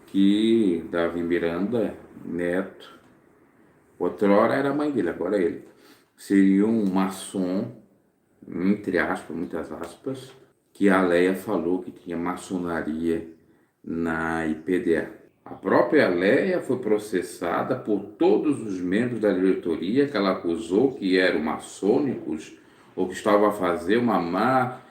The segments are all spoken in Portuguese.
que Davi Miranda Neto, outrora era a mãe dele, agora é ele, seria um maçom, entre aspas, muitas aspas, que a Leia falou que tinha maçonaria na IPDA. A própria Leia foi processada por todos os membros da diretoria que ela acusou que eram maçônicos ou que estavam a fazer uma má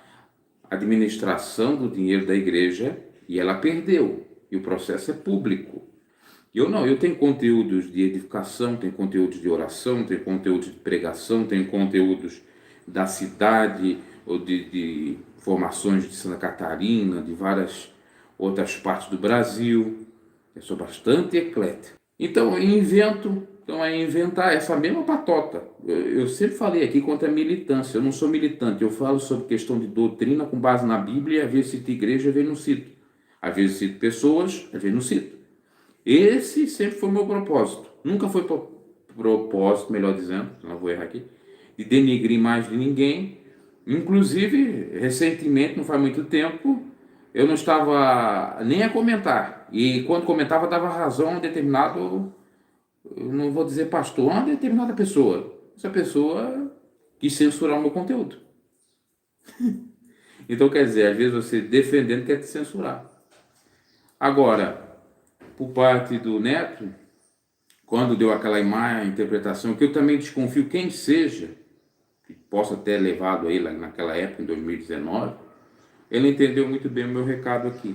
administração do dinheiro da igreja, e ela perdeu. E o processo é público. Eu tenho conteúdos de edificação, tenho conteúdos de oração, tenho conteúdos de pregação, tenho conteúdos da cidade, ou de formações de Santa Catarina, de várias outras partes do Brasil. Eu sou bastante eclético. Então é inventar essa mesma patota. Eu sempre falei aqui contra a militância. Eu não sou militante, eu falo sobre questão de doutrina com base na Bíblia, às vezes cito igreja, às vezes não cito. Às vezes cito pessoas, às vezes não cito. Esse sempre foi o meu propósito. Nunca foi propósito, melhor dizendo, não vou errar aqui, de denigrir mais de ninguém. Inclusive, recentemente, não faz muito tempo, eu não estava nem a comentar. E quando comentava, dava razão a um determinado, eu não vou dizer pastor, a uma determinada pessoa. Essa pessoa quis censurar o meu conteúdo. Então, quer dizer, às vezes você defendendo quer te censurar. Agora, por parte do Neto, quando deu aquela má interpretação, que eu também desconfio quem seja, que possa ter levado aí naquela época, em 2019, ele entendeu muito bem o meu recado aqui.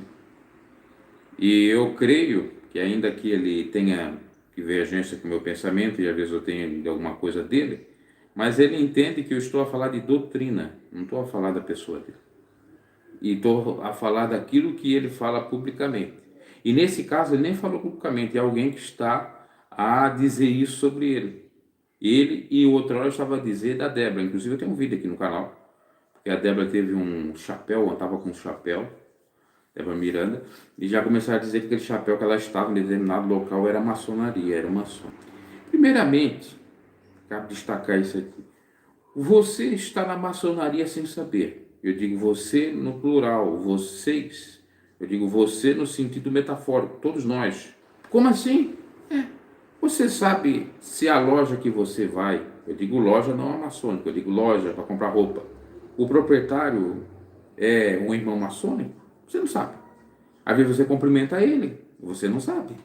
E eu creio que ainda que ele tenha divergência com o meu pensamento, e às vezes eu tenho alguma coisa dele, mas ele entende que eu estou a falar de doutrina, não estou a falar da pessoa dele. E estou a falar daquilo que ele fala publicamente. E nesse caso ele nem falou publicamente, é alguém que está a dizer isso sobre ele. Ele e outra hora estava a dizer da Débora, inclusive eu tenho um vídeo aqui no canal, porque a Débora teve um chapéu, ela estava com um chapéu, Débora Miranda, e já começaram a dizer que aquele chapéu que ela estava em determinado local era maçonaria, era maçom. Primeiramente, cabe destacar isso aqui. Você está na maçonaria sem saber. Eu digo você no plural, vocês. Eu digo você no sentido metafórico, todos nós. Como assim? Você sabe se a loja que você vai, eu digo loja não é maçônica, eu digo loja para comprar roupa, o proprietário é um irmão maçônico? Você não sabe. Às vezes você cumprimenta ele, você não sabe.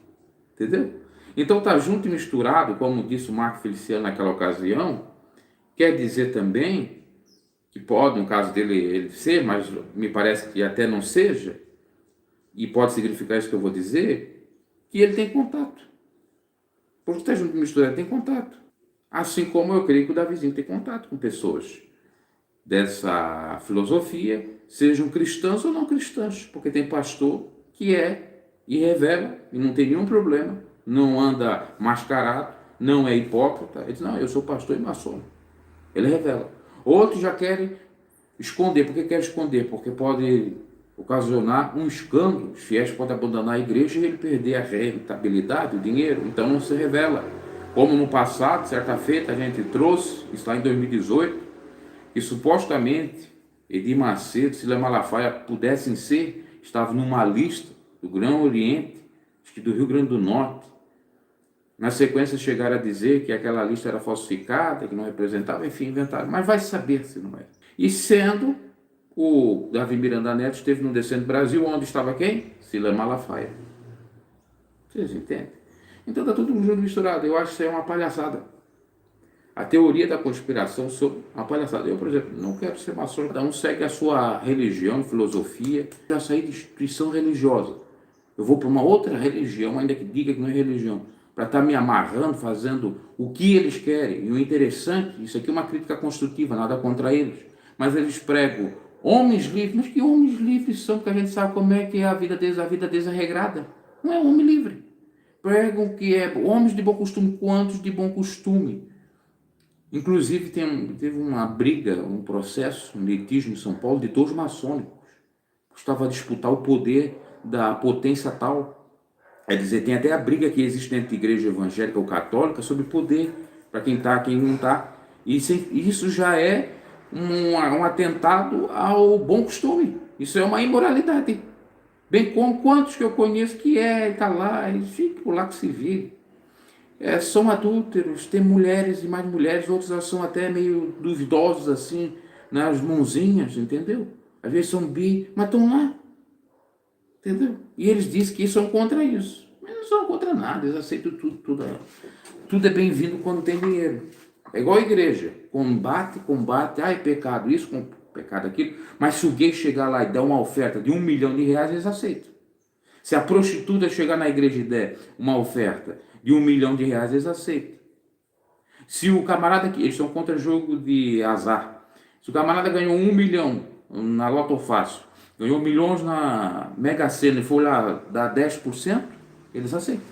Entendeu? Então tá junto e misturado, como disse o Marco Feliciano naquela ocasião, quer dizer também que pode, no caso dele, ele ser, mas me parece que até não seja, e pode significar isso que eu vou dizer, que ele tem contato. Porque está junto e misturado, tem contato. Assim como eu creio que o Davizinho tem contato com pessoas dessa filosofia, sejam cristãs ou não cristãs, porque tem pastor que é e revela, e não tem nenhum problema, não anda mascarado, não é hipócrita. Ele diz, não, eu sou pastor e maçom. Ele revela. Outros já querem esconder. Por que quer esconder? Porque pode ocasionar um escândalo. Os fiéis podem abandonar a igreja e ele perder a rentabilidade, o dinheiro. Então não se revela. Como no passado, certa feita, a gente trouxe, isso lá em 2018, que supostamente Edir Macedo, Cília Malafaia pudessem ser, estavam numa lista do Grão Oriente, acho que do Rio Grande do Norte. Na sequência chegaram a dizer que aquela lista era falsificada, que não representava, enfim, inventaram. Mas vai saber se não é. E sendo, o Davi Miranda Neto esteve no Descendo Brasil, onde estava quem? Cília Malafaia. Vocês entendem? Então está tudo junto misturado. Eu acho que isso é uma palhaçada. A teoria da conspiração sobre uma palhaçada. Eu, por exemplo, não quero ser maçom. Cada um segue a sua religião, filosofia. Já saí de instituição religiosa. Eu vou para uma outra religião, ainda que diga que não é religião, para estar me amarrando, fazendo o que eles querem. E o interessante, isso aqui é uma crítica construtiva, nada contra eles, mas eles pregam homens livres. Mas que homens livres são? Porque a gente sabe como é que é a vida deles é regrada. Não é homem livre. Pregam que é homens de bom costume, quantos de bom costume. Inclusive teve uma briga, um processo, um litígio em São Paulo de dois maçônicos. Estava a disputar o poder da potência tal. É dizer, tem até a briga que existe dentro da igreja evangélica ou católica sobre poder, para quem está, quem não está. Isso já é um atentado ao bom costume. Isso é uma imoralidade. Bem como quantos que eu conheço que está lá, e fica por lá que se vire. São adúlteros, tem mulheres e mais mulheres, outros já são até meio duvidosos assim, nas mãozinhas, entendeu? Às vezes são bi, mas estão lá, entendeu? E eles dizem que são contra isso. Mas não são contra nada, eles aceitam tudo é bem-vindo quando tem dinheiro. É igual a igreja, combate, é pecado isso, pecado aquilo, mas se o gay chegar lá e der uma oferta de R$ 1 milhão, eles aceitam. Se a prostituta chegar na igreja e der uma oferta de R$ 1 milhão, eles aceitam. Se o camarada que eles estão contra jogo de azar, se o camarada ganhou 1 milhão na Loto Fácil, ganhou milhões na Mega Sena e foi lá dar 10%, eles aceitam.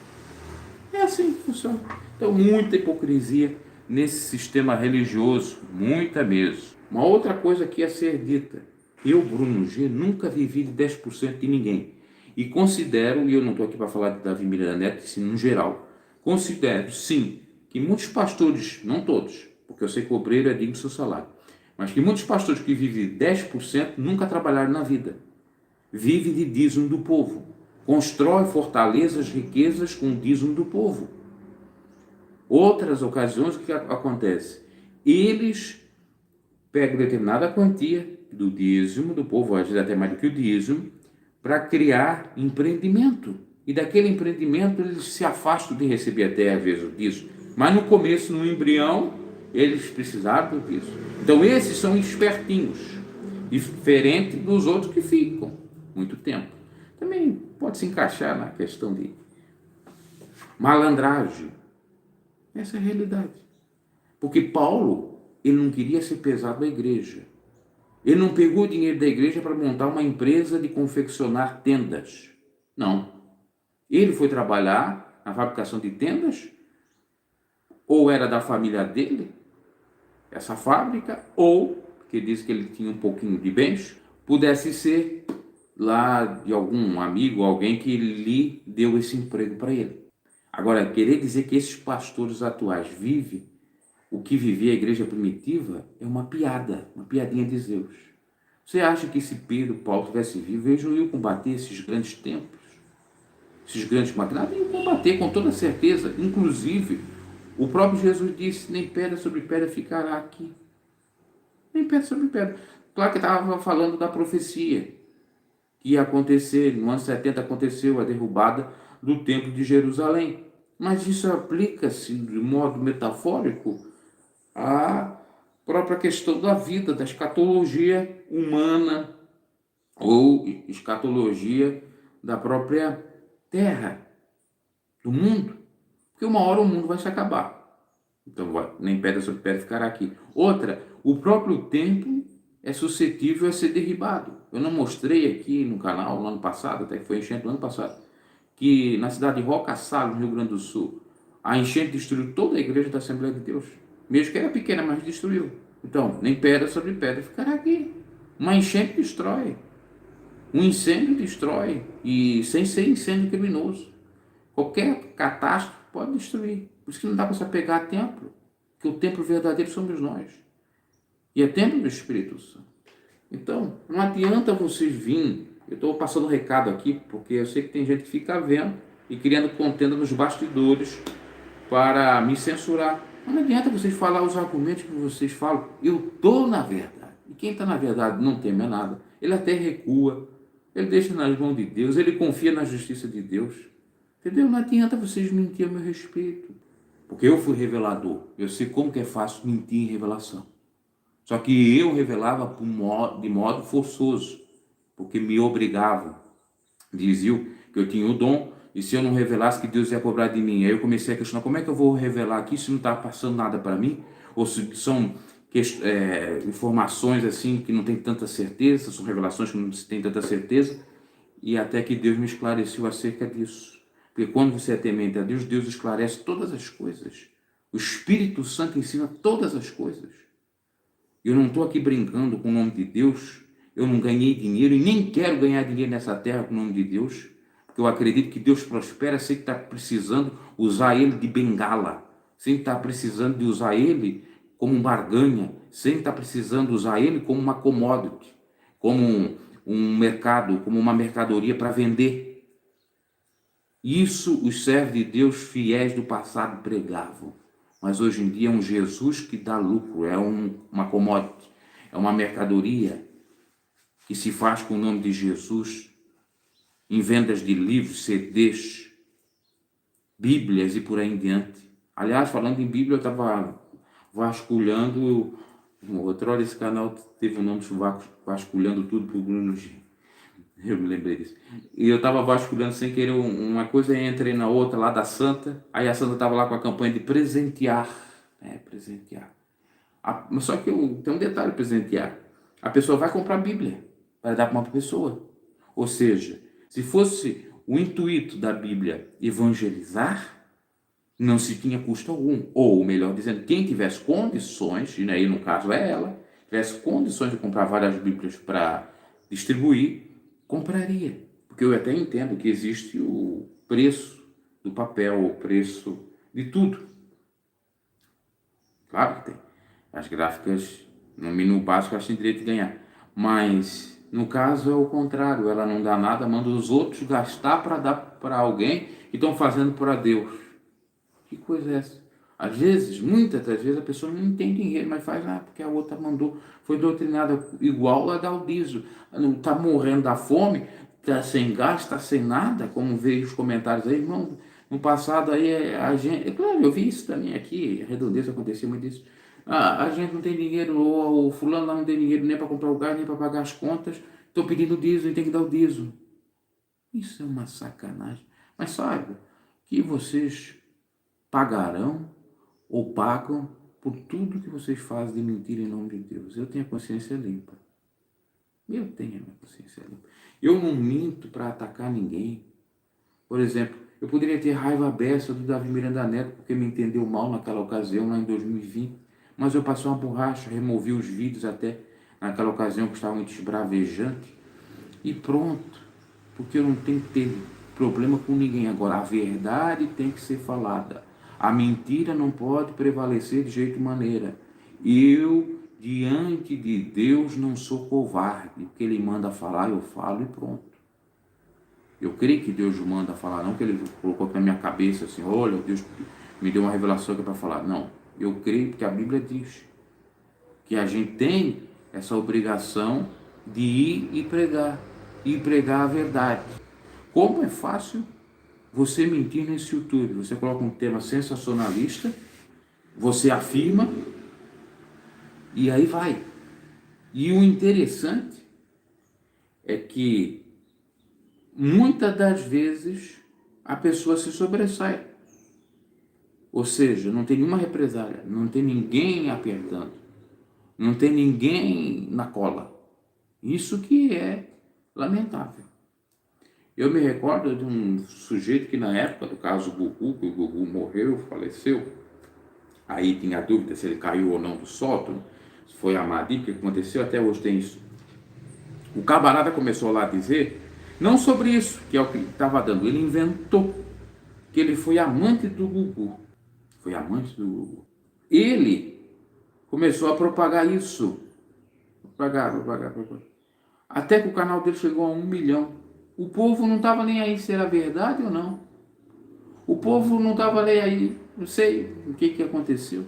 É assim que funciona. Então, muita hipocrisia nesse sistema religioso, muita mesmo. Uma outra coisa que ia ser dita: eu, Bruno G, nunca vivi de 10% de ninguém. E considero, e eu não estou aqui para falar de Davi Miranda Neto, sim, no geral, considero, sim, que muitos pastores, não todos, porque eu sei que o obreiro é digno do seu salário, mas que muitos pastores que vivem de 10% nunca trabalharam na vida. Vive de dízimo do povo. Constrói fortalezas, riquezas com o dízimo do povo. Outras ocasiões, o que acontece? Eles pegam determinada quantia do dízimo do povo, às vezes até mais do que o dízimo, para criar empreendimento. E daquele empreendimento eles se afastam de receber até às vezes o dízimo. Mas no começo, no embrião, eles precisaram do dízimo. Então esses são espertinhos, diferente dos outros que ficam muito tempo. Também pode se encaixar na questão de malandragem. Essa é a realidade. Porque Paulo, ele não queria ser pesado da igreja. Ele não pegou o dinheiro da igreja para montar uma empresa de confeccionar tendas. Não. Ele foi trabalhar na fabricação de tendas, ou era da família dele, essa fábrica, ou, que diz que ele tinha um pouquinho de bens, pudesse ser lá de algum amigo, alguém que lhe deu esse emprego para ele. Agora, querer dizer que esses pastores atuais vivem o que vivia a igreja primitiva é uma piada, uma piadinha de Zeus. Você acha que se Pedro, Paulo tivesse vivo, eles não iam combater esses grandes templos, esses grandes magnatas? Iam combater com toda certeza. Inclusive, o próprio Jesus disse: nem pedra sobre pedra ficará aqui. Nem pedra sobre pedra. Claro que estava falando da profecia que ia acontecer, no ano 70 aconteceu a derrubada do templo de Jerusalém. Mas isso aplica-se de modo metafórico à própria questão da vida, da escatologia humana ou escatologia da própria terra, do mundo. Porque uma hora o mundo vai se acabar. Então, nem pedra sobre pedra ficará aqui. Outra, o próprio templo é suscetível a ser derribado. Eu não mostrei aqui no canal no ano passado, até que foi enchente no ano passado, que na cidade de Roca Salles, no Rio Grande do Sul, a enchente destruiu toda a igreja da Assembleia de Deus. Mesmo que era pequena, mas destruiu. Então, nem pedra sobre pedra ficará aqui. Uma enchente destrói. Um incêndio destrói. E sem ser incêndio criminoso. Qualquer catástrofe pode destruir. Por isso que não dá para se apegar a templo. Porque o templo verdadeiro somos nós. E é templo do Espírito Santo. Então, não adianta vocês virem. Eu estou passando um recado aqui, porque eu sei que tem gente que fica vendo e criando contenda nos bastidores para me censurar. Não adianta vocês falar os argumentos que vocês falam. Eu estou na verdade. E quem está na verdade não teme a nada. Ele até recua. Ele deixa nas mãos de Deus. Ele confia na justiça de Deus. Entendeu? Não adianta vocês mentir a meu respeito. Porque eu fui revelador. Eu sei como que é fácil mentir em revelação. Só que eu revelava de modo forçoso. Porque me obrigavam. Diziam que eu tinha o dom. E se eu não revelasse, que Deus ia cobrar de mim. Aí eu comecei a questionar: como é que eu vou revelar aqui se não está passando nada para mim? Ou se são informações assim que não tem tanta certeza, são revelações que não se tem tanta certeza. E até que Deus me esclareceu acerca disso. Porque quando você é temente a Deus, Deus esclarece todas as coisas. O Espírito Santo ensina todas as coisas. Eu não estou aqui brincando com o nome de Deus. Eu não ganhei dinheiro e nem quero ganhar dinheiro nessa terra com o nome de Deus. Porque eu acredito que Deus prospera sem estar precisando usar Ele de bengala. Sem estar precisando de usar Ele como barganha. Sem estar precisando usar Ele como uma commodity. Como um mercado, como uma mercadoria para vender. Isso os servos de Deus fiéis do passado pregavam. Mas hoje em dia é um Jesus que dá lucro, é uma commodity, é uma mercadoria que se faz com o nome de Jesus em vendas de livros, CDs, Bíblias e por aí em diante. Aliás, falando em Bíblia, eu estava vasculhando, outra hora esse canal teve um nome vasculhando tudo por Bruno G. Eu me lembrei disso. E eu estava vasculhando sem querer uma coisa e entrei na outra lá da Santa. Aí a Santa estava lá com a campanha de presentear. Presentear. Só que tem um detalhe: presentear. A pessoa vai comprar a Bíblia para dar para uma pessoa. Ou seja, se fosse o intuito da Bíblia evangelizar, não se tinha custo algum. Ou, melhor dizendo, quem tivesse condições, e aí no caso é ela, tivesse condições de comprar várias Bíblias para distribuir, compraria. Porque eu até entendo que existe o preço do papel, o preço de tudo. Claro que tem. As gráficas, no mínimo básico, elas têm direito de ganhar. Mas, no caso, é o contrário. Ela não dá nada, manda os outros gastar para dar para alguém que estão fazendo para Deus. Que coisa é essa? Às vezes, muitas das vezes, a pessoa não tem dinheiro, mas faz porque a outra mandou, foi doutrinada igual a dar o dízimo. Está morrendo da fome, está sem gás, está sem nada, como veio os comentários aí, irmão. No passado aí, a gente... Claro, eu vi isso também aqui, a Redondeza acontecia muito isso. A gente não tem dinheiro, ou o fulano lá não tem dinheiro nem para comprar o gás, nem para pagar as contas, estão pedindo dízimo e tem que dar o dízimo. Isso é uma sacanagem. Mas saiba que vocês pagarão ou pagam por tudo que vocês fazem de mentira em nome de Deus. Eu tenho a consciência limpa. Eu tenho a minha consciência limpa. Eu não minto para atacar ninguém. Por exemplo, eu poderia ter raiva beça do Davi Miranda Neto porque me entendeu mal naquela ocasião, lá em 2020. Mas eu passei uma borracha, removi os vídeos até naquela ocasião que estava muito esbravejante. E pronto. Porque eu não tenho que ter problema com ninguém. Agora, a verdade tem que ser falada. A mentira não pode prevalecer de jeito maneira. Eu, diante de Deus, não sou covarde. O que Ele manda falar, eu falo e pronto. Eu creio que Deus manda falar, não que Ele colocou na minha cabeça assim, olha, Deus me deu uma revelação que é para falar. Não, eu creio porque a Bíblia diz que a gente tem essa obrigação de ir e pregar a verdade. Como é fácil você mentir nesse YouTube? Você coloca um tema sensacionalista, você afirma, e aí vai. E o interessante é que muitas das vezes a pessoa se sobressai. Ou seja, não tem nenhuma represália, não tem ninguém apertando, não tem ninguém na cola. Isso que é lamentável. Eu me recordo de um sujeito que na época do caso Gugu, que o Gugu morreu, faleceu, aí tinha dúvida se ele caiu ou não do sótão, se foi a Madi, que aconteceu, até hoje tem isso. O camarada começou lá a dizer, não sobre isso, que é o que ele estava dando, ele inventou que ele foi amante do Gugu. Foi amante do Gugu. Ele começou a propagar isso. Propagar. Até que o canal dele chegou a 1 milhão. O povo não estava nem aí se era verdade ou não. O povo não estava nem aí, não sei o que aconteceu.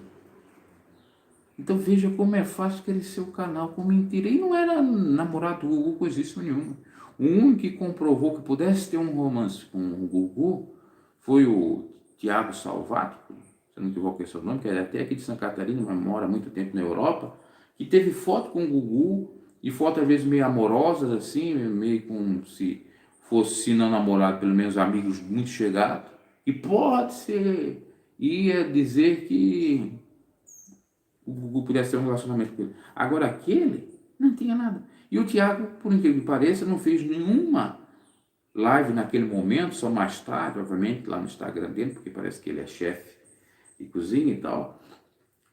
Então veja como é fácil crescer o canal com mentira. E não era namorado do Gugu coisíssimo nenhuma. O único que comprovou que pudesse ter um romance com o Gugu foi o Tiago Salvato, se eu não equivoco esse nome, que era até aqui de Santa Catarina, mas mora há muito tempo na Europa, que teve foto com o Gugu, e foto às vezes meio amorosas assim, meio como se fosse, se não namorado, pelo menos amigos muito chegados, e pode ser, ia dizer que o Gugu pudesse ter um relacionamento com ele. Agora aquele não tinha nada. E o Tiago, por incrível que pareça, não fez nenhuma live naquele momento, só mais tarde, obviamente, lá no Instagram dele, porque parece que ele é chefe de cozinha e tal,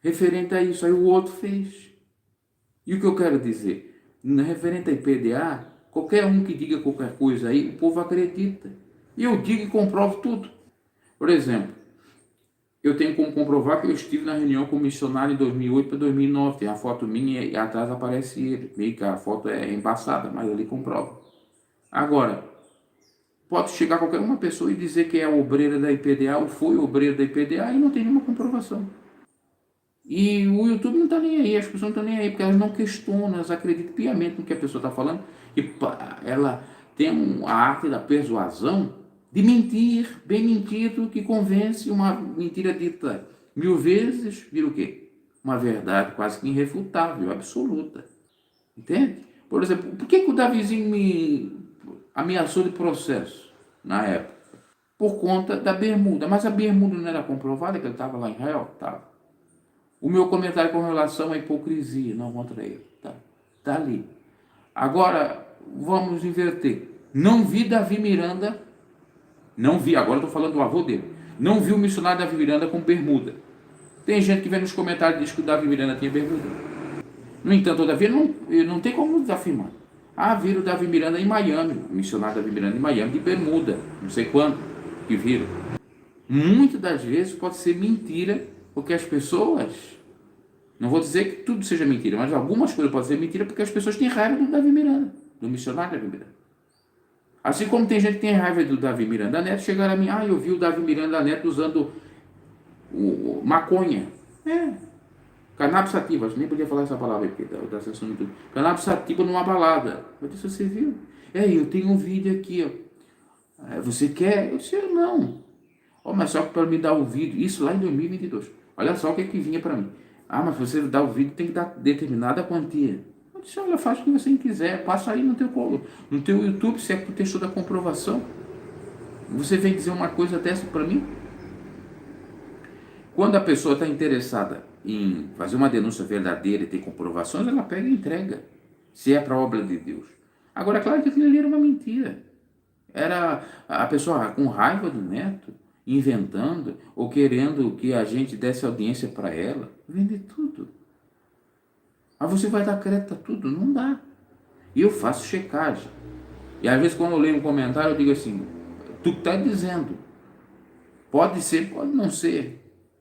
referente a isso. Aí o outro fez. E o que eu quero dizer? Referente a IPDA, qualquer um que diga qualquer coisa aí, o povo acredita. E eu digo e comprovo tudo. Por exemplo, eu tenho como comprovar que eu estive na reunião com o missionário em 2008 para 2009. Tem a foto minha e atrás aparece ele. Meio que a foto é embaçada, mas ele comprova. Agora, pode chegar qualquer uma pessoa e dizer que é obreira da IPDA ou foi obreira da IPDA e não tem nenhuma comprovação. E o YouTube não está nem aí, as pessoas não estão nem aí, porque elas não questionam, elas acreditam piamente no que a pessoa está falando, e ela tem a arte da persuasão de mentir, bem mentido, que convence. Uma mentira dita 1000 vezes, vira o quê? Uma verdade quase que irrefutável, absoluta. Entende? Por exemplo, por que o Davizinho me ameaçou de processo na época? Por conta da bermuda. Mas a bermuda não era comprovada, que ele estava lá em Israel? Estava. O meu comentário com relação à hipocrisia, não contra ele. Tá ali. Agora, vamos inverter. Não vi Davi Miranda, não vi, agora estou falando do avô dele, não vi o missionário Davi Miranda com bermuda. Tem gente que vem nos comentários e diz que o Davi Miranda tinha bermuda. No entanto, todavia, não tem como afirmar. Ah, viram o Davi Miranda em Miami, o missionário Davi Miranda em Miami, de bermuda, não sei quando que viram. Muitas das vezes pode ser mentira, porque as pessoas, não vou dizer que tudo seja mentira, mas algumas coisas podem ser mentira porque as pessoas têm raiva do Davi Miranda, do missionário Davi Miranda. Assim como tem gente que tem raiva do Davi Miranda Neto, chegaram a mim, eu vi o Davi Miranda Neto usando maconha. Cannabis sativa, nem podia falar essa palavra aqui, da sessão do YouTube. Cannabis sativa numa balada. Eu disse, você viu? Eu tenho um vídeo aqui, ó. Você quer? Eu disse, não. Mas só que para me dar o vídeo, isso lá em 2022. Olha só o que vinha para mim. Mas você dá o vídeo, tem que dar determinada quantia. Eu disse, olha, faz o que você quiser, passa aí no teu YouTube, se é que tu tem toda a comprovação. Você vem dizer uma coisa dessa para mim? Quando a pessoa está interessada em fazer uma denúncia verdadeira e ter comprovações, ela pega e entrega, se é para a obra de Deus. Agora, claro que aquilo ali era uma mentira. Era a pessoa com raiva do neto, inventando ou querendo que a gente desse audiência para ela, vende tudo. Mas você vai dar crédito a tudo? Não dá. E eu faço checagem. E às vezes quando eu leio um comentário eu digo assim, tu está dizendo, pode ser, pode não ser.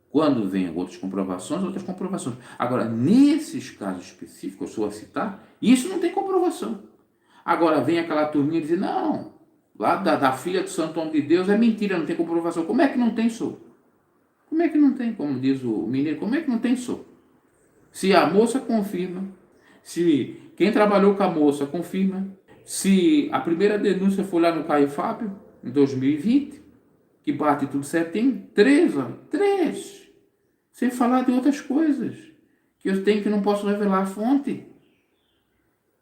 Quando vem outras comprovações. Agora, nesses casos específicos, eu sou a citar, isso não tem comprovação. Agora vem aquela turminha dizer, não, lá da filha do Santo Homem de Deus é mentira, não tem comprovação. Como é que não tem, sou? Como é que não tem, como diz o mineiro, como é que não tem, sou? Se a moça confirma, se quem trabalhou com a moça confirma, se a primeira denúncia foi lá no Caio Fábio, em 2020, que bate tudo certinho, 3, sem falar de outras coisas, que eu tenho que não posso revelar a fonte.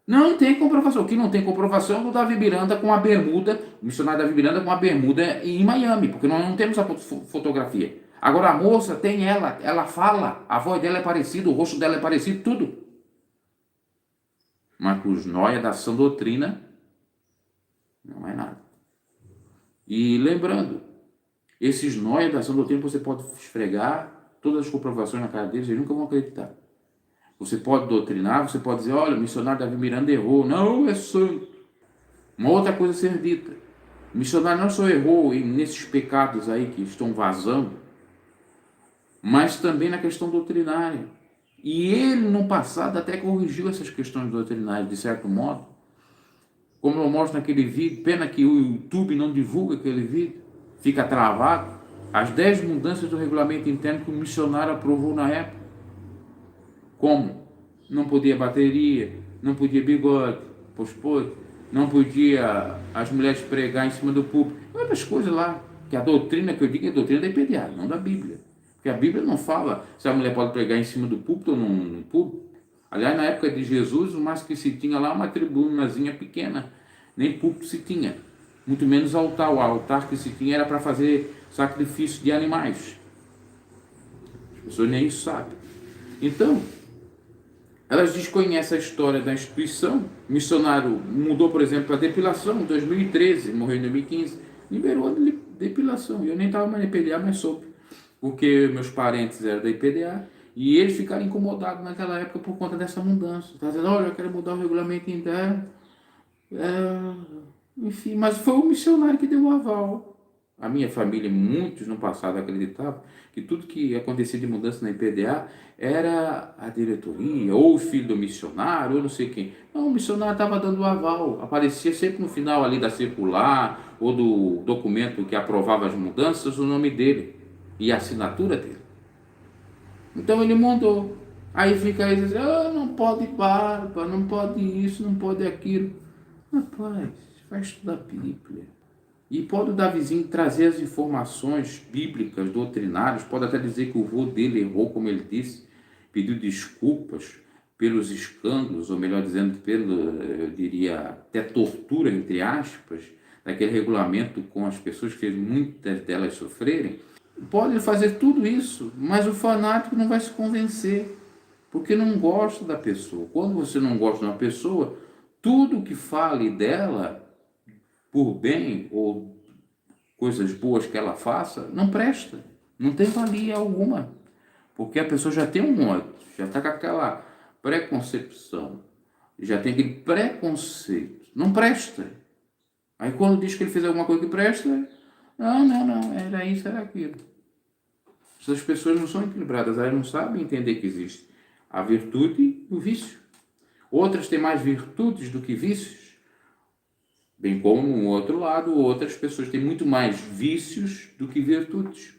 Não tem comprovação. O que não tem comprovação é o Davi Miranda com a bermuda, o missionário Davi Miranda com a bermuda em Miami, porque nós não temos a fotografia. Agora a moça tem ela fala, a voz dela é parecida, o rosto dela é parecido, tudo. Mas os nóia da sã doutrina não é nada. E lembrando, esses nóia da sã doutrina você pode esfregar todas as comprovações na cara deles, eles nunca vão acreditar. Você pode doutrinar, você pode dizer, olha, o missionário Davi Miranda errou. Não, é santo. Uma outra coisa a ser dita. O missionário não só errou nesses pecados aí que estão vazando, mas também na questão doutrinária. E ele, no passado, até corrigiu essas questões doutrinárias, de certo modo. Como eu mostro naquele vídeo, pena que o YouTube não divulga aquele vídeo, fica travado. As 10 mudanças do regulamento interno que o missionário aprovou na época. Como? Não podia bateria, não podia bigode, não podia as mulheres pregar em cima do púlpito. Outras coisas lá, que a doutrina que eu digo é a doutrina da IPDA, não da Bíblia. Porque a Bíblia não fala se a mulher pode pregar em cima do púlpito ou no púlpito. Aliás, na época de Jesus, o mais que se tinha lá uma tribunazinha pequena, nem púlpito se tinha, muito menos altar. O altar que se tinha era para fazer sacrifício de animais. As pessoas nem isso sabem. Então, elas desconhecem a história da instituição. O missionário mudou, por exemplo, para depilação em 2013, morreu em 2015, liberou a depilação. Eu nem estava mais na IPDA, mas soube, porque meus parentes eram da IPDA e eles ficaram incomodados naquela época por conta dessa mudança. Está dizendo, olha, eu quero mudar o regulamento interno. Enfim, mas foi o missionário que deu o aval. A minha família, muitos no passado acreditavam que tudo que acontecia de mudança na IPDA era a diretoria, ou o filho do missionário, ou não sei quem. Não, o missionário estava dando o aval, aparecia sempre no final ali da circular, ou do documento que aprovava as mudanças, o nome dele e a assinatura dele. Então ele mandou. Aí fica aí dizendo, não pode barba, não pode isso, não pode aquilo. Rapaz, vai estudar Bíblia. E pode o Davizinho trazer as informações bíblicas, doutrinárias, pode até dizer que o vô dele errou, como ele disse, pediu desculpas pelos escândalos, ou melhor dizendo, eu diria, até tortura, entre aspas, daquele regulamento com as pessoas, que fez muitas delas sofrerem. Pode fazer tudo isso, mas o fanático não vai se convencer, porque não gosta da pessoa. Quando você não gosta de uma pessoa, tudo que fale dela, por bem ou coisas boas que ela faça, não presta, não tem valia alguma, porque a pessoa já tem um ódio, já está com aquela preconcepção, já tem aquele preconceito, não presta. Aí quando diz que ele fez alguma coisa que presta, não, era isso, era aquilo. Essas pessoas não são equilibradas, elas não sabem entender que existe a virtude e o vício. Outras têm mais virtudes do que vícios, bem como no outro lado, outras pessoas têm muito mais vícios do que virtudes.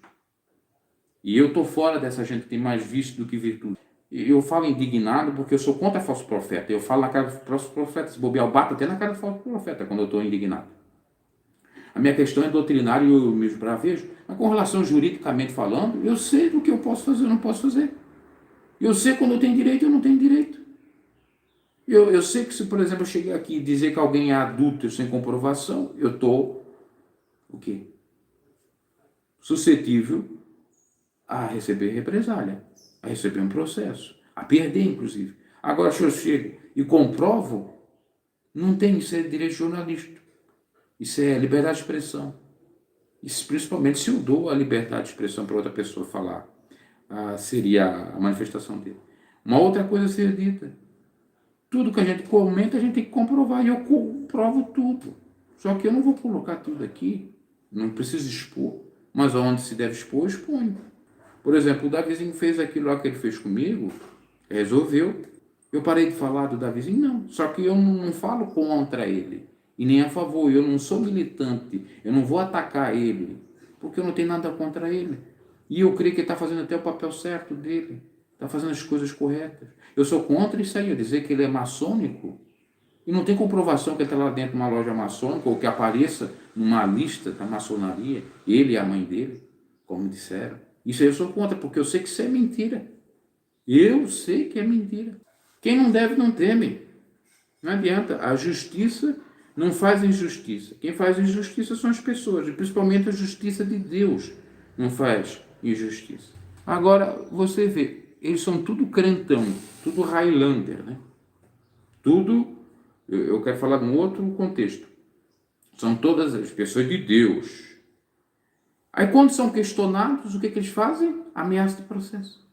E eu estou fora dessa gente que tem mais vícios do que virtude. Eu falo indignado porque eu sou contra falso profeta. Eu falo na cara do falso profeta, se bobear, eu bato até na cara do falso profeta quando eu estou indignado. A minha questão é doutrinária e eu me esbravejo, mas com relação juridicamente falando, eu sei do que eu posso fazer e não posso fazer. Eu sei quando eu tenho direito e eu não tenho direito. Eu sei que se, por exemplo, eu cheguei aqui e dizer que alguém é adúltero sem comprovação, eu estou, o quê? Suscetível a receber represália, a receber um processo, a perder, inclusive. Agora, se eu chego e comprovo, não tem, isso é direito jornalístico. Isso é liberdade de expressão. Isso, principalmente se eu dou a liberdade de expressão para outra pessoa falar, seria a manifestação dele. Uma outra coisa a ser dita. Tudo que a gente comenta, a gente tem que comprovar. E eu comprovo tudo. Só que eu não vou colocar tudo aqui. Não preciso expor. Mas onde se deve expor, eu exponho. Por exemplo, o Davizinho fez aquilo lá que ele fez comigo. Resolveu. Eu parei de falar do Davizinho? Não. Só que eu não falo contra ele. E nem a favor. Eu não sou militante. Eu não vou atacar ele. Porque eu não tenho nada contra ele. E eu creio que ele está fazendo até o papel certo dele. Está fazendo as coisas corretas. Eu sou contra isso aí, eu dizer que ele é maçônico, e não tem comprovação que ele está lá dentro de uma loja maçônica, ou que apareça numa lista da maçonaria, ele e a mãe dele, como disseram. Isso aí eu sou contra, porque eu sei que isso é mentira. Eu sei que é mentira. Quem não deve, não teme. Não adianta. A justiça não faz injustiça. Quem faz injustiça são as pessoas, e principalmente a justiça de Deus não faz injustiça. Agora, você vê, eles são tudo crentão, tudo Highlander, né? Tudo, eu quero falar de um outro contexto. São todas as pessoas de Deus. Aí quando são questionados, o que eles fazem? Ameaça de processo.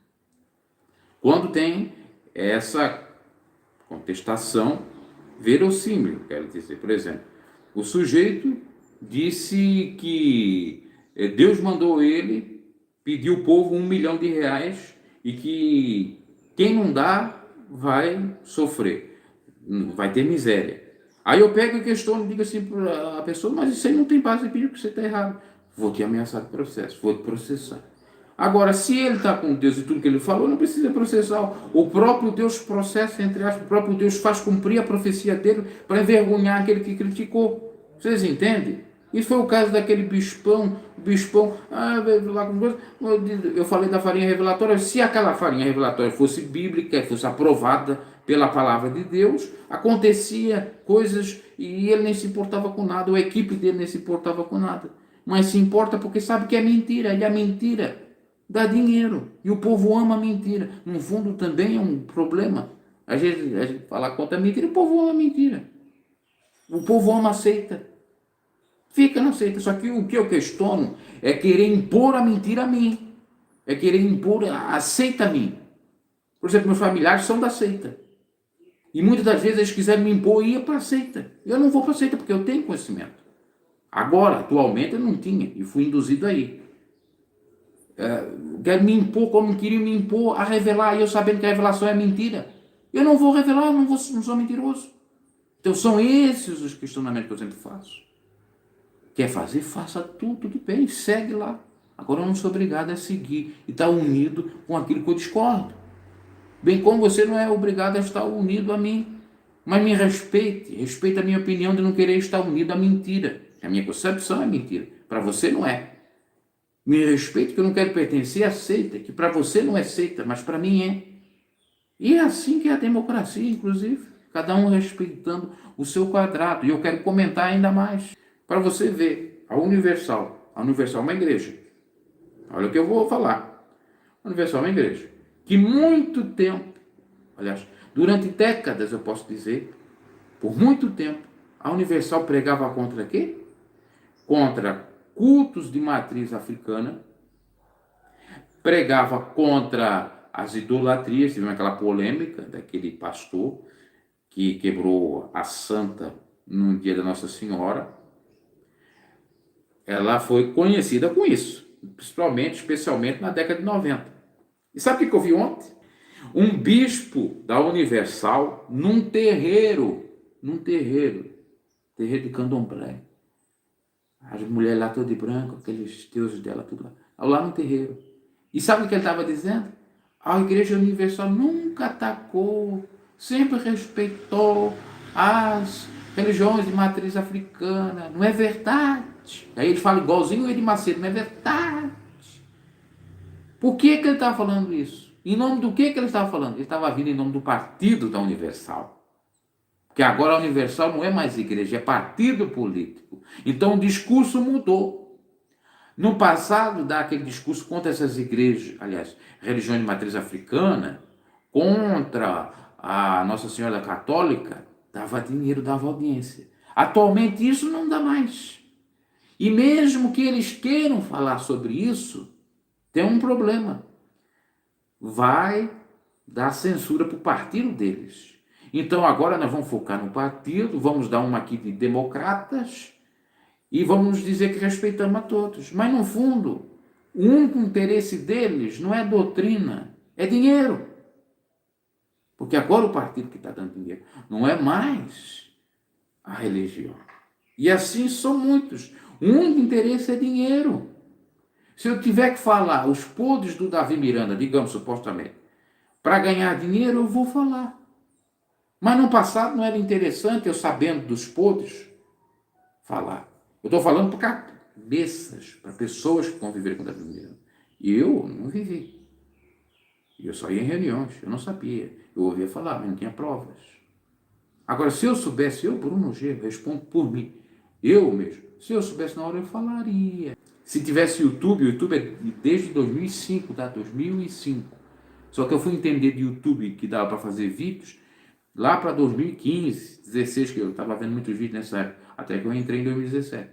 Quando tem essa contestação verossímil, quero dizer, por exemplo, o sujeito disse que Deus mandou ele pedir ao povo R$1 milhão e que quem não dá vai sofrer, vai ter miséria. Aí eu pego e questiono, digo assim para a pessoa, mas isso aí não tem base bíblica, você está errado. Vou te ameaçar de processo, vou te processar. Agora, se ele está com Deus e tudo que ele falou, não precisa processar. O próprio Deus processa, entre aspas, o próprio Deus faz cumprir a profecia dele para envergonhar aquele que criticou. Vocês entendem? Isso foi o caso daquele bispão, eu falei da farinha revelatória. Se aquela farinha revelatória fosse bíblica, fosse aprovada pela palavra de Deus, acontecia coisas e ele nem se importava com nada, ou a equipe dele nem se importava com nada. Mas se importa porque sabe que é mentira, e a mentira dá dinheiro, e o povo ama a mentira. No fundo também é um problema. A gente fala contra a mentira, o povo ama a mentira. O povo ama a seita. Fica na seita. Só que o que eu questiono é querer impor a mentira a mim. É querer impor a seita a mim. Por exemplo, meus familiares são da seita. E muitas das vezes eles quiserem me impor e ir para a seita. Eu não vou para a seita porque eu tenho conhecimento. Agora, atualmente, eu não tinha e fui induzido aí. Quero me impor como queriam me impor a revelar, e eu sabendo que a revelação é mentira. Eu não vou revelar, eu não sou mentiroso. Então são esses os questionamentos que eu sempre faço. Quer fazer? Faça tudo bem, segue lá. Agora eu não sou obrigado a seguir e estar unido com aquilo que eu discordo. Bem como você não é obrigado a estar unido a mim. Mas me respeite a minha opinião de não querer estar unido à mentira. A minha concepção é mentira, para você não é. Me respeite que eu não quero pertencer à seita, que para você não é seita, mas para mim é. E é assim que é a democracia, inclusive. Cada um respeitando o seu quadrado. E eu quero comentar ainda mais. Para você ver, a Universal é uma igreja. Olha o que eu vou falar. A Universal é uma igreja que muito tempo, aliás, durante décadas eu posso dizer, por muito tempo, a Universal pregava contra quê? Contra cultos de matriz africana, pregava contra as idolatrias, tivemos aquela polêmica daquele pastor que quebrou a santa no dia da Nossa Senhora. Ela foi conhecida com isso, especialmente na década de 90. E sabe o que eu vi ontem? Um bispo da Universal num terreiro de candomblé. As mulheres lá todas de branco, aqueles deuses dela, tudo lá no terreiro. E sabe o que ele estava dizendo? A Igreja Universal nunca atacou, sempre respeitou as religiões de matriz africana. Não é verdade. Aí ele fala igualzinho o Edir Macedo, não é verdade. Por que ele estava falando isso? Em nome do que ele estava falando? Ele estava vindo em nome do partido da Universal. Porque agora a Universal não é mais igreja, é partido político. Então o discurso mudou. No passado, dá aquele discurso contra essas igrejas, aliás, religiões de matriz africana, contra a Nossa Senhora Católica, dava dinheiro, dava audiência. Atualmente isso não dá mais. E mesmo que eles queiram falar sobre isso, tem um problema. Vai dar censura para o partido deles. Então agora nós vamos focar no partido, vamos dar uma aqui de democratas e vamos dizer que respeitamos a todos. Mas no fundo, o único interesse deles não é doutrina, é dinheiro. Porque agora o partido que está dando dinheiro não é mais a religião. E assim são muitos. O único interesse é dinheiro. Se eu tiver que falar os podres do Davi Miranda, digamos supostamente, para ganhar dinheiro, eu vou falar. Mas no passado não era interessante eu, sabendo dos podres, falar. Eu estou falando para cabeças, para pessoas que conviveram com Davi Miranda. E eu não vivi. Eu só ia em reuniões, eu não sabia. Eu ouvia falar, mas não tinha provas. Agora, se eu soubesse, eu, Bruno G, respondo por mim. Eu mesmo. Se eu soubesse na hora, eu falaria. Se tivesse YouTube, o YouTube é desde 2005, tá? 2005. Só que eu fui entender de YouTube que dava para fazer vídeos lá para 2015, 16, que eu estava vendo muitos vídeos nessa época, até que eu entrei em 2017.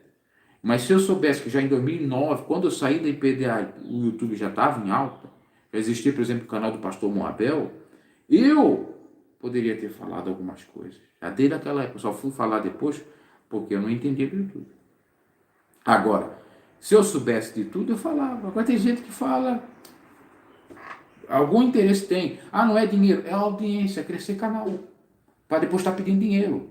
Mas se eu soubesse que já em 2009, quando eu saí da IPDA, o YouTube já estava em alta, já existia, por exemplo, o canal do pastor Moabel, eu poderia ter falado algumas coisas. Já desde aquela época, só fui falar depois, porque eu não entendia do YouTube. Agora, se eu soubesse de tudo, eu falava. Agora tem gente que fala, algum interesse tem. Ah, não é dinheiro, é audiência, é crescer canal. Para depois estar pedindo dinheiro.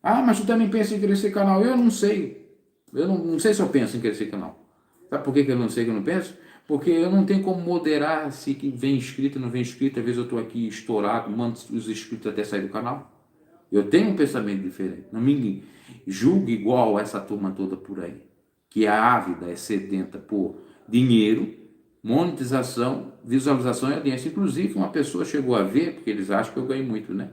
Ah, mas tu também pensa em crescer canal? Eu não sei. Eu não sei se eu penso em crescer canal. Sabe por que eu não sei que eu não penso? Porque eu não tenho como moderar se que vem inscrito ou não vem inscrito. Às vezes eu estou aqui estourado, mando os inscritos até sair do canal. Eu tenho um pensamento diferente. Não me julgue igual essa turma toda por aí. Que é ávida, é sedenta por dinheiro, monetização, visualização e audiência. Inclusive, uma pessoa chegou a ver, porque eles acham que eu ganho muito, né?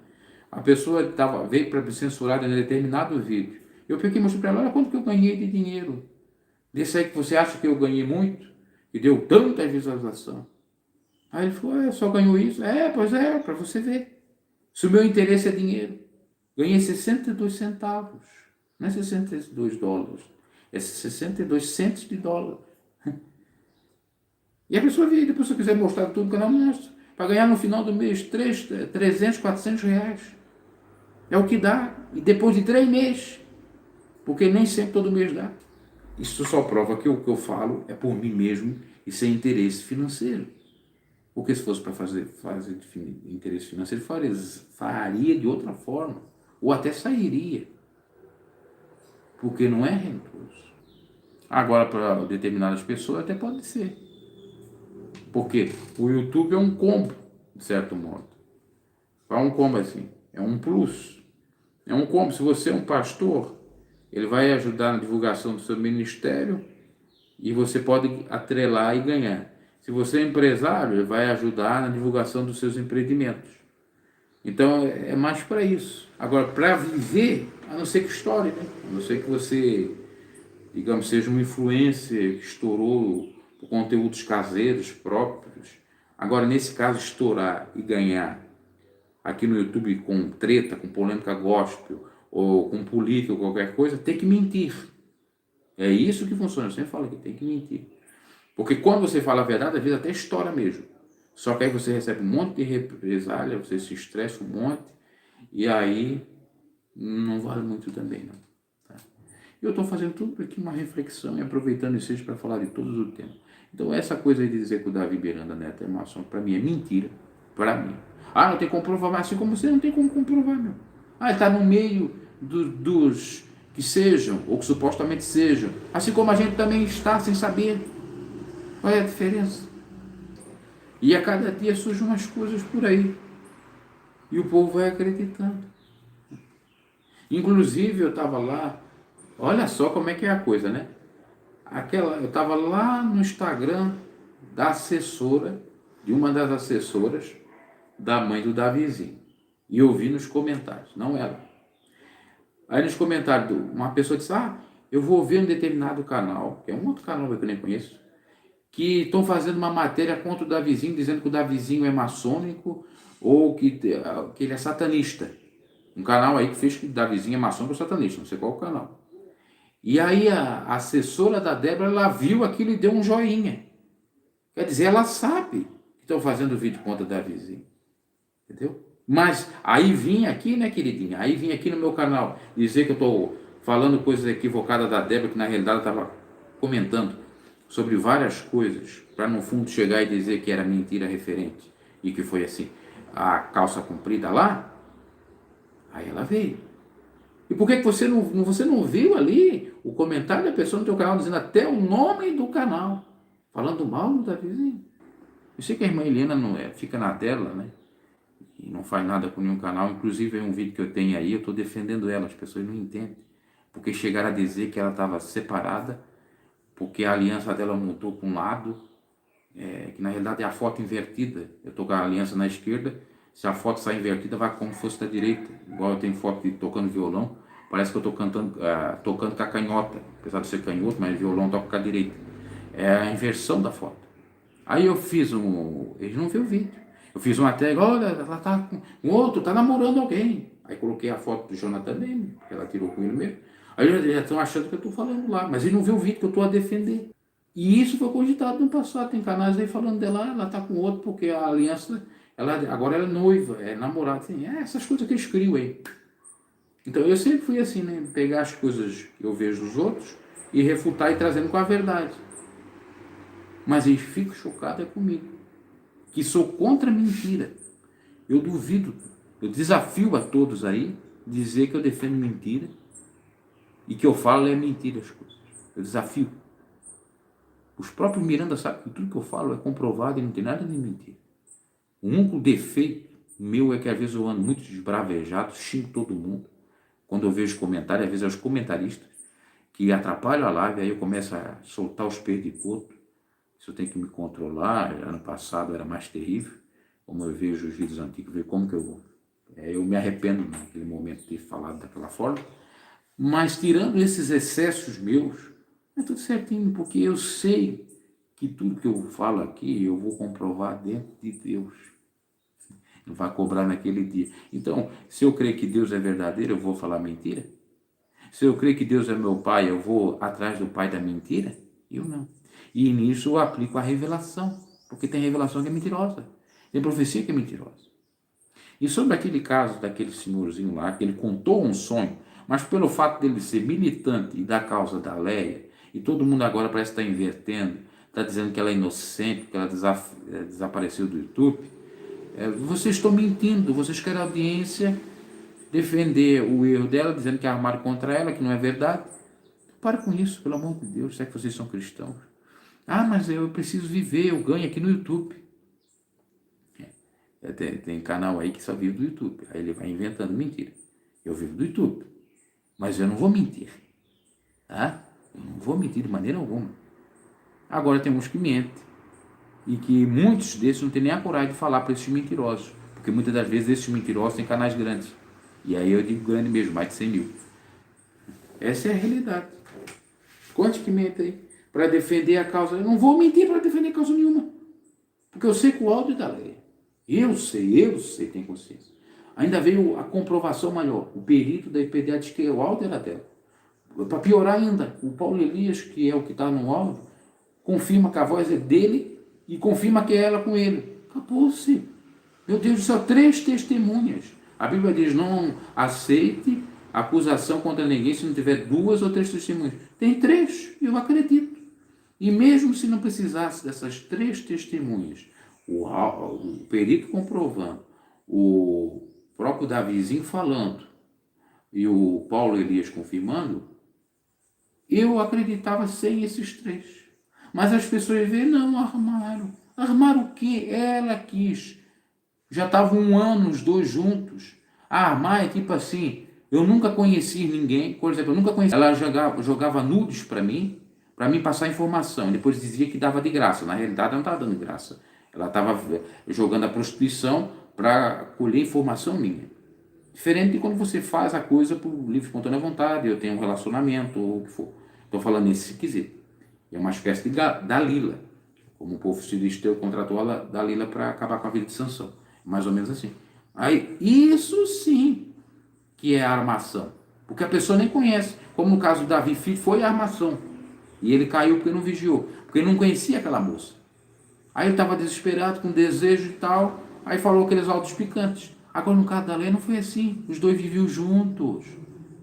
A pessoa veio para me censurar em determinado vídeo. Eu peguei e mostrei para ela, olha quanto que eu ganhei de dinheiro. Desse aí que você acha que eu ganhei muito, e deu tanta visualização. Aí ele falou, só ganhou isso? Pois é, para você ver. Se o meu interesse é dinheiro. Ganhei 62 centavos, não é 62 dólares, é 62 centos de dólar. E a pessoa vê, depois se eu quiser mostrar tudo, o canal mostra. Para ganhar no final do mês 300, 400 reais. É o que dá. E depois de 3 meses, Porque nem sempre todo mês dá. Isso só prova que o que eu falo é por mim mesmo e sem interesse financeiro. Porque se fosse para fazer interesse financeiro, faria de outra forma. Ou até sairia. Porque não é rentoso. Agora, para determinadas pessoas, até pode ser. Porque o YouTube é um combo, de certo modo. É um combo assim, é um plus. É um combo. Se você é um pastor, ele vai ajudar na divulgação do seu ministério e você pode atrelar e ganhar. Se você é empresário, ele vai ajudar na divulgação dos seus empreendimentos. Então, é mais para isso. Agora, para viver, a não ser que estoure, né? A não ser que você, digamos, seja um influencer que estourou por conteúdos caseiros próprios. Agora, nesse caso, estourar e ganhar aqui no YouTube com treta, com polêmica gospel, ou com política ou qualquer coisa, tem que mentir. É isso que funciona. Eu sempre falo que tem que mentir. Porque quando você fala a verdade, às vezes até estoura mesmo. Só que aí você recebe um monte de represália, você se estressa um monte, e aí não vale muito também, não. Tá? Eu estou fazendo tudo aqui uma reflexão e aproveitando isso para falar de todos os temas. Então essa coisa aí de dizer que o Davi Miranda Neto é maçom, para mim é mentira. Para mim. Ah, não tem como comprovar, mas assim como você não tem como comprovar, meu. Ah, ele está no meio dos que sejam, ou que supostamente sejam. Assim como a gente também está sem saber. Qual é a diferença? E a cada dia surgem umas coisas por aí. E o povo vai acreditando. Inclusive, eu estava lá, olha só como é que é a coisa, né? Eu estava lá no Instagram da assessora, de uma das assessoras da mãe do Davizinho. E eu vi nos comentários, não ela. Aí nos comentários, uma pessoa disse, eu vou ver um determinado canal, que é um outro canal que eu nem conheço, que estão fazendo uma matéria contra o Davizinho, dizendo que o Davizinho é maçônico ou que ele é satanista. Um canal aí que fez que o Davizinho é maçônico ou satanista, não sei qual é o canal. E aí a assessora da Débora, ela viu aquilo e deu um joinha. Quer dizer, ela sabe que estão fazendo vídeo contra o Davizinho. Entendeu? Mas aí vinha aqui, né, queridinha? Aí vinha aqui no meu canal dizer que eu estou falando coisas equivocadas da Débora, que na realidade eu estava comentando sobre várias coisas, para no fundo chegar e dizer que era mentira referente. E que foi assim, a calça comprida lá, aí ela veio. E por que você não viu ali o comentário da pessoa no teu canal, dizendo até o nome do canal, falando mal do Davizinho? Eu sei que a irmã Helena não fica na tela, né? E não faz nada com nenhum canal. Inclusive, é um vídeo que eu tenho aí, eu estou defendendo ela, as pessoas não entendem. Porque chegaram a dizer que ela estava separada, porque a aliança dela montou para um lado, que na realidade é a foto invertida. Eu estou com a aliança na esquerda, se a foto sai invertida, vai como se fosse da direita. Igual eu tenho foto de tocando violão, parece que eu estou tocando com a canhota, apesar de ser canhoto, mas violão toca com a direita. É a inversão da foto. Aí eu fiz eles não viram o vídeo. Eu fiz uma tag, olha, ela tá com um outro, tá namorando alguém. Aí coloquei a foto do Jonathan Demme, que ela tirou com ele mesmo. Aí eles já estão achando que eu estou falando lá, mas eles não viram o vídeo que eu estou a defender. E isso foi cogitado no passado. Tem canais aí falando dela, ela tá com outro porque a aliança, agora ela é noiva, é namorada. Assim, essas coisas que eles criam aí. Então eu sempre fui assim, né? Pegar as coisas que eu vejo dos outros e refutar e trazendo com a verdade. Mas eles ficam chocados comigo, que sou contra a mentira. Eu duvido, eu desafio a todos aí dizer que eu defendo mentira e que eu falo é mentira as coisas. Eu desafio. Os próprios Miranda sabem que tudo que eu falo é comprovado e não tem nada de mentira. O único defeito meu é que às vezes eu ando muito desbravejado, xingo todo mundo. Quando eu vejo comentários, às vezes é os comentaristas que atrapalham a live, aí eu começo a soltar os perdigotos. Isso eu tenho que me controlar. Ano passado era mais terrível. Como eu vejo os vídeos antigos, ver como que eu me arrependo naquele momento de ter falado daquela forma. Mas tirando esses excessos meus, é tudo certinho, porque eu sei que tudo que eu falo aqui, eu vou comprovar dentro de Deus. Não vai cobrar naquele dia. Então, se eu crer que Deus é verdadeiro, eu vou falar mentira? Se eu crer que Deus é meu pai, eu vou atrás do pai da mentira? Eu não. E nisso eu aplico a revelação, porque tem revelação que é mentirosa, tem profecia que é mentirosa. E sobre aquele caso daquele senhorzinho lá, que ele contou um sonho, Mas pelo fato dele ser militante da causa da Leia, e todo mundo agora parece estar invertendo, está dizendo que ela é inocente, que ela desapareceu do YouTube, vocês estão mentindo, vocês querem audiência, defender o erro dela, dizendo que armaram contra ela, que não é verdade. Para com isso, pelo amor de Deus, se é que vocês são cristãos. Ah, mas eu preciso viver, eu ganho aqui no YouTube. Tem canal aí que só vive do YouTube. Aí ele vai inventando mentira. Eu vivo do YouTube. Mas eu não vou mentir. Tá? Eu não vou mentir de maneira alguma. Agora tem uns que mentem. E que muitos desses não têm nem a coragem de falar para esses mentirosos. Porque muitas das vezes esses mentirosos têm canais grandes. E aí eu digo grande mesmo, mais de 100 mil. Essa é a realidade. Quantos que mentem aí? Para defender a causa. Eu não vou mentir para defender causa nenhuma. Porque eu sei que o áudio é da lei. Eu sei, tenho consciência. Ainda veio a comprovação maior. O perito da IPDA diz que o áudio era dela. Para piorar ainda, o Paulo Elias, que é o que está no áudio, confirma que a voz é dele e confirma que é ela com ele. Acabou-se. Meu Deus do céu, 3 testemunhas. A Bíblia diz, não aceite acusação contra ninguém se não tiver 2 ou 3 testemunhas. Tem 3, eu acredito. E mesmo se não precisasse dessas 3 testemunhas, o perito comprovando, o próprio Davizinho falando e o Paulo Elias confirmando, eu acreditava sem esses 3. Mas as pessoas veem, não, armaram. Armaram o quê? Ela quis. Já estavam 1 ano os 2 juntos. Armar é tipo assim, eu nunca conheci ninguém, por exemplo, eu nunca conheci. Ela jogava nudes para mim passar informação. Depois dizia que dava de graça. Na realidade, ela não estava dando de graça. Ela estava jogando a prostituição para colher informação minha. Diferente de quando você faz a coisa por livre espontânea vontade, eu tenho um relacionamento, ou o que for. Estou falando nesse quesito. É uma espécie de Dalila. Como o povo filisteu contratou a Dalila para acabar com a vida de Sansão. Mais ou menos assim. Aí, isso sim que é a armação. Porque a pessoa nem conhece. Como no caso do Davi, foi a armação. E ele caiu porque não vigiou. Porque ele não conhecia aquela moça. Aí ele estava desesperado, com desejo e tal. Aí falou aqueles áudios picantes. Agora no caso da Leia não foi assim. Os 2 viviam juntos.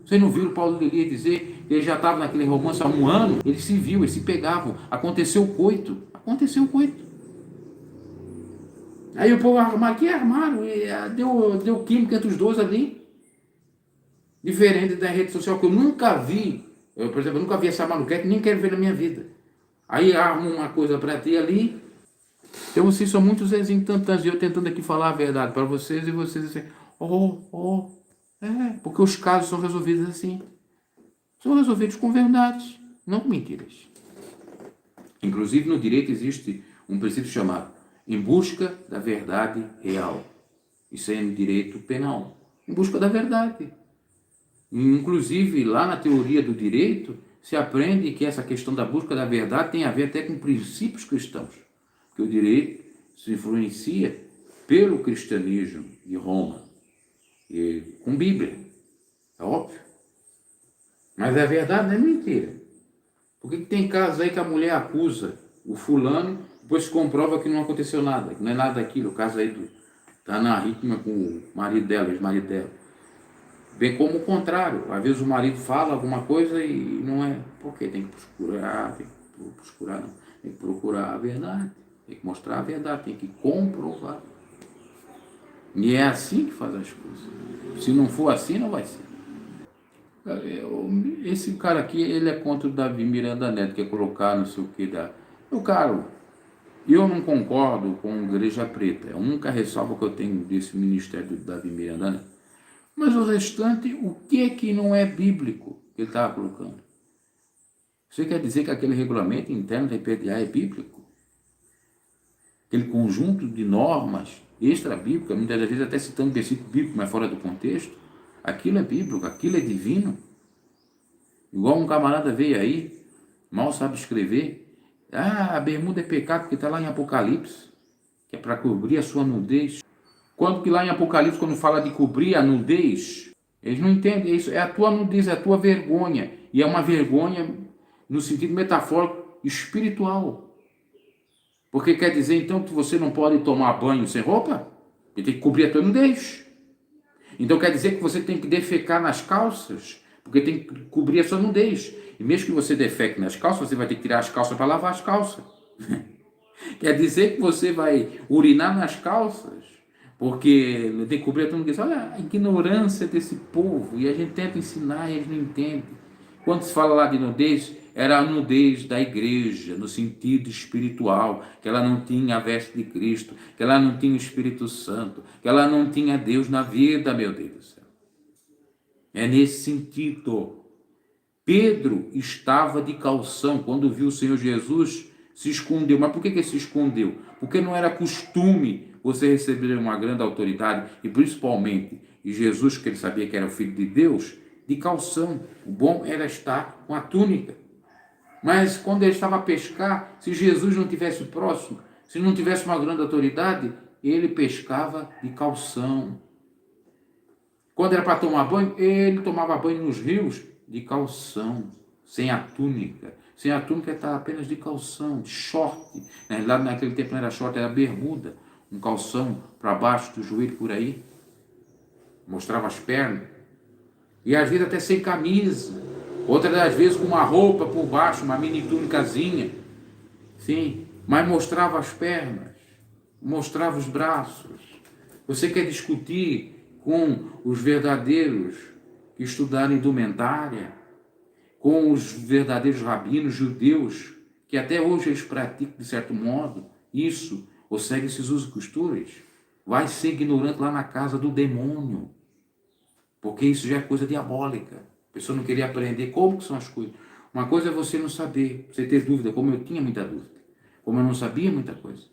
Você não viu o Paulo Elias dizer que ele já estava naquele romance há 1 ano? Eles se viam, eles se pegavam. Aconteceu o coito. Aí o povo armaram, que armaram? Deu química entre os 2 ali. Diferente da rede social, que eu nunca vi. Por exemplo, eu nunca vi essa maluquete, nem quero ver na minha vida. Aí armam uma coisa para ti ali. Então vocês são muito Zezinho Tantãs, e eu tentando aqui falar a verdade para vocês, e vocês assim, porque os casos são resolvidos assim. São resolvidos com verdades, não com mentiras. Inclusive no direito existe um princípio chamado em busca da verdade real. Isso é no direito penal. Em busca da verdade. Inclusive lá na teoria do direito se aprende que essa questão da busca da verdade tem a ver até com princípios cristãos. Porque o direito se influencia pelo cristianismo de Roma, e com Bíblia, é óbvio. Mas a verdade não é mentira. Por que tem casos aí que a mulher acusa o fulano, depois se comprova que não aconteceu nada, que não é nada daquilo, o caso aí tá na ritma com o marido dela, o ex-marido dela. Bem como o contrário, às vezes o marido fala alguma coisa e não é, porque tem que procurar a verdade, tem que mostrar a verdade, tem que comprovar. E é assim que faz as coisas. Se não for assim, não vai ser. Esse cara aqui, ele é contra o Davi Miranda Neto, que é colocar não sei o que da... Meu caro, eu não concordo com a Igreja Preta. É a única ressalva que eu tenho desse ministério do Davi Miranda Neto. Mas o restante, o que não é bíblico que ele estava colocando? Você quer dizer que aquele regulamento interno da IPDA é bíblico? Aquele conjunto de normas extra-bíblicas, muitas vezes até citando versículo bíblico, mas fora do contexto, aquilo é bíblico, aquilo é divino. Igual um camarada veio aí, mal sabe escrever, a bermuda é pecado porque está lá em Apocalipse, que é para cobrir a sua nudez. Quando que lá em Apocalipse, quando fala de cobrir a nudez, eles não entendem isso, é a tua nudez, é a tua vergonha, e é uma vergonha no sentido metafórico espiritual. Porque quer dizer então que você não pode tomar banho sem roupa? Você tem que cobrir a tua nudez. Então quer dizer que você tem que defecar nas calças Porque tem que cobrir a sua nudez. E mesmo que você defeque nas calças, você vai ter que tirar as calças para lavar as calças. Quer dizer que você vai urinar nas calças, porque tem que cobrir a tua nudez. Olha a ignorância desse povo. E a gente tenta ensinar e eles não entendem. Quando se fala lá de nudez, era a nudez da igreja, no sentido espiritual, que ela não tinha a veste de Cristo, que ela não tinha o Espírito Santo, que ela não tinha Deus na vida, meu Deus do céu. É nesse sentido. Pedro estava de calção quando viu o Senhor Jesus, se escondeu. Mas por que ele se escondeu? Porque não era costume você receber uma grande autoridade, e principalmente e Jesus, que ele sabia que era o Filho de Deus, de calção. O bom era estar com a túnica. Mas quando ele estava a pescar, se Jesus não tivesse próximo, se não tivesse uma grande autoridade, ele pescava de calção. Quando era para tomar banho, ele tomava banho nos rios de calção, sem a túnica. Sem a túnica estava apenas de calção, de short. Lá naquele tempo não era short, era bermuda. Um calção para baixo do joelho por aí. Mostrava as pernas. E às vezes até sem camisa. Outras das vezes com uma roupa por baixo, uma mini túnicazinha. Sim, mas mostrava as pernas. Mostrava os braços. Você quer discutir com os verdadeiros que estudaram indumentária, com os verdadeiros rabinos judeus, que até hoje eles praticam, de certo modo, isso, ou seguem esses usos e costumes, vai ser ignorante lá na casa do demônio, porque isso já é coisa diabólica. A pessoa não queria aprender como que são as coisas. Uma coisa é você não saber, você ter dúvida, como eu tinha muita dúvida, como eu não sabia muita coisa.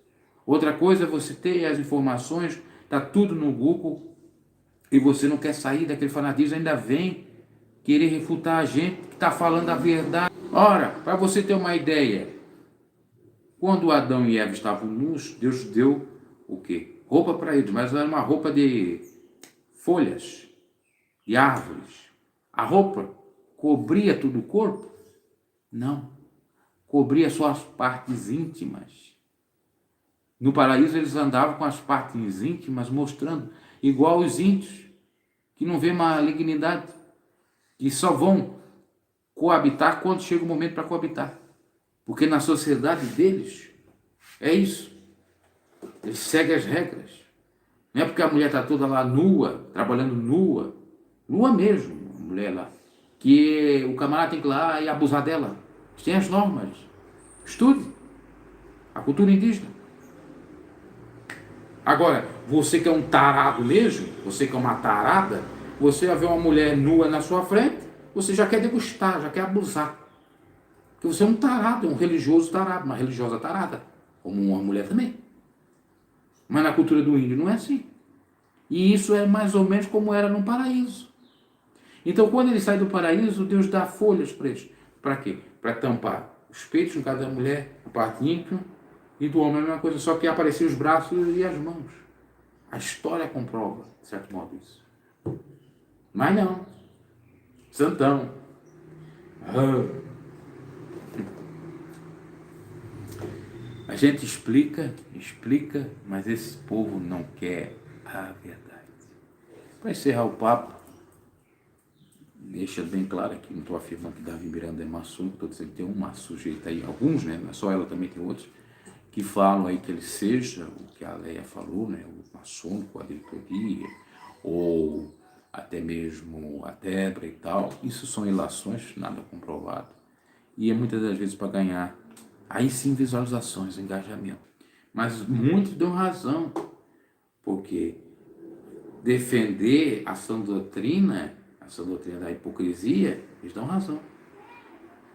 Outra coisa é você ter as informações, está tudo no Google, e você não quer sair daquele fanatismo, ainda vem querer refutar a gente que está falando a verdade. Ora, para você ter uma ideia, quando Adão e Eva estavam nus, Deus deu o quê? Roupa para eles, mas era uma roupa de folhas, de árvores. A roupa cobria todo o corpo? Não. Cobria só as partes íntimas. No paraíso eles andavam com as partes íntimas mostrando, igual os índios, que não vê malignidade, que só vão coabitar quando chega o momento para coabitar. Porque na sociedade deles é isso. Eles seguem as regras. Não é porque a mulher está toda lá nua, trabalhando nua, nua mesmo, a mulher lá, que o camarada tem que ir lá e abusar dela. Tem as normas. Estude a cultura indígena. Agora, você que é um tarado mesmo, você que é uma tarada, você vai ver uma mulher nua na sua frente, você já quer degustar, já quer abusar. Porque você é um tarado, um religioso tarado, uma religiosa tarada, como uma mulher também. Mas na cultura do índio não é assim. E isso é mais ou menos como era no paraíso. Então, quando ele sai do paraíso, Deus dá folhas para eles. Para quê? Para tampar os peitos, no caso da mulher, a parte íntima, e do homem a mesma coisa, só que apareciam os braços e as mãos. A história comprova, de certo modo, isso. Mas não. Santão. A gente explica, mas esse povo não quer a verdade. Para encerrar o papo, deixa bem claro aqui, não estou afirmando que Davi Miranda é maçom, estou dizendo que tem uma sujeita aí, alguns, né? Não é só ela, também tem outros, que falam aí que ele seja o que a Leia falou, né? O maçônico, a diretoria, ou até mesmo a Débora e tal. Isso são ilações, nada comprovado. E é muitas das vezes para ganhar, aí sim, visualizações, engajamento. Mas muitos dão razão, porque defender a sã doutrina da hipocrisia, eles dão razão.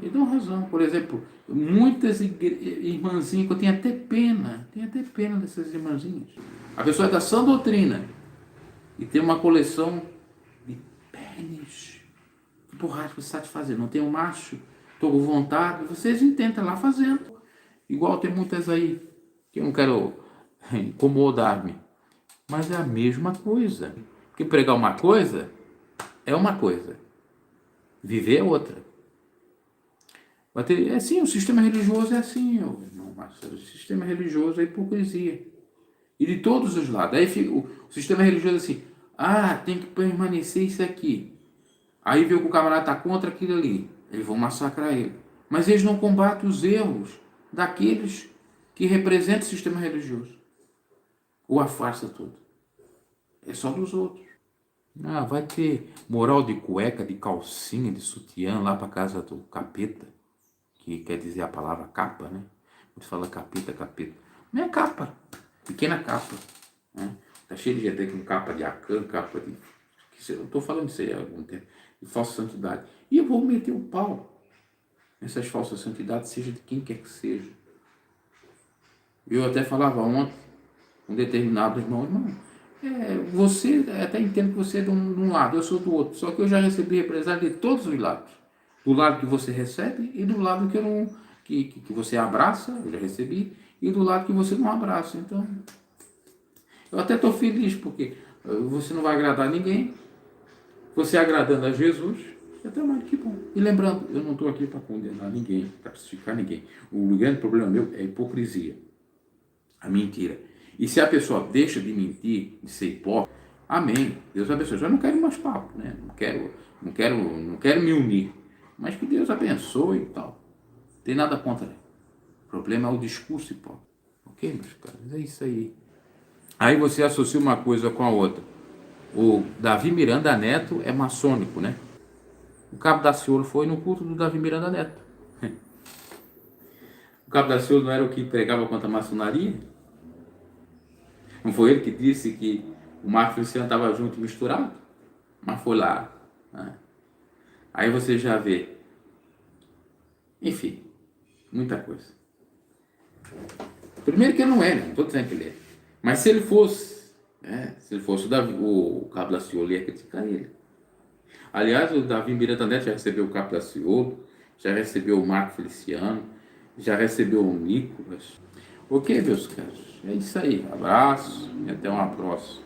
Eles dão razão. Por exemplo, muitas irmãzinhas, que eu tenho até pena dessas irmãzinhas. A pessoa é da sã doutrina e tem uma coleção de pênis. Que borracha você sabe fazer? Não tem um macho? Estou com vontade. Vocês intentam lá fazendo. Igual tem muitas aí, que eu não quero incomodar-me. Mas é a mesma coisa. Porque pregar uma coisa é uma coisa. Viver é outra. É assim, o sistema religioso é assim, irmão Marcelo. O sistema religioso é hipocrisia. E de todos os lados. Aí o sistema religioso é assim, tem que permanecer isso aqui. Aí vê que o camarada está contra aquilo ali. Eles vão massacrar ele. Mas eles não combatem os erros daqueles que representam o sistema religioso. Ou a farsa toda. É só dos outros. Ah, vai ter moral de cueca, de calcinha, de sutiã lá para casa do capeta, que quer dizer a palavra capa, né? Você fala capeta, capeta. Não é capa, pequena capa. Né? Tá cheio de gente com capa de Acã, capa de... Eu estou falando isso aí há algum tempo. De falsa santidade. E eu vou meter o pau nessas falsas santidades, seja de quem quer que seja. Eu até falava ontem com determinado irmão, você, até entendo que você é de um lado, eu sou do outro, só que eu já recebi represália de todos os lados. Do lado que você recebe e do lado que eu não, que você abraça, eu já recebi, e do lado que você não abraça. Então, eu até estou feliz, porque você não vai agradar ninguém, você agradando a Jesus, até mais que bom. E lembrando, eu não estou aqui para condenar ninguém, para crucificar ninguém. O grande problema meu é a hipocrisia, a mentira. E se a pessoa deixa de mentir, de ser hipócrita, amém. Deus abençoe. Eu já não quero mais papo, né? Não quero me unir. Mas que Deus abençoe e tal. Não tem nada contra. O problema é o discurso hipócrita. Ok, meus caros? É isso aí. Aí você associa uma coisa com a outra. O Davi Miranda Neto é maçônico, né? O Cabo Daciolo foi no culto do Davi Miranda Neto. O Cabo Daciolo não era o que pregava contra a maçonaria? Não foi ele que disse que o Marco Feliciano estava junto e misturado? Mas foi lá. Né? Aí você já vê. Enfim, muita coisa. Primeiro que ele não é, né? Não estou dizendo que ele é. Mas se ele fosse, né? Se ele fosse o Cabo Daciolo, ia criticar ele. Aliás, o Davi Miranda Neto já recebeu o Cabo Daciolo, já recebeu o Marco Feliciano, já recebeu o Nicolas. Ok, meus caros? É isso aí. Abraço e até uma próxima.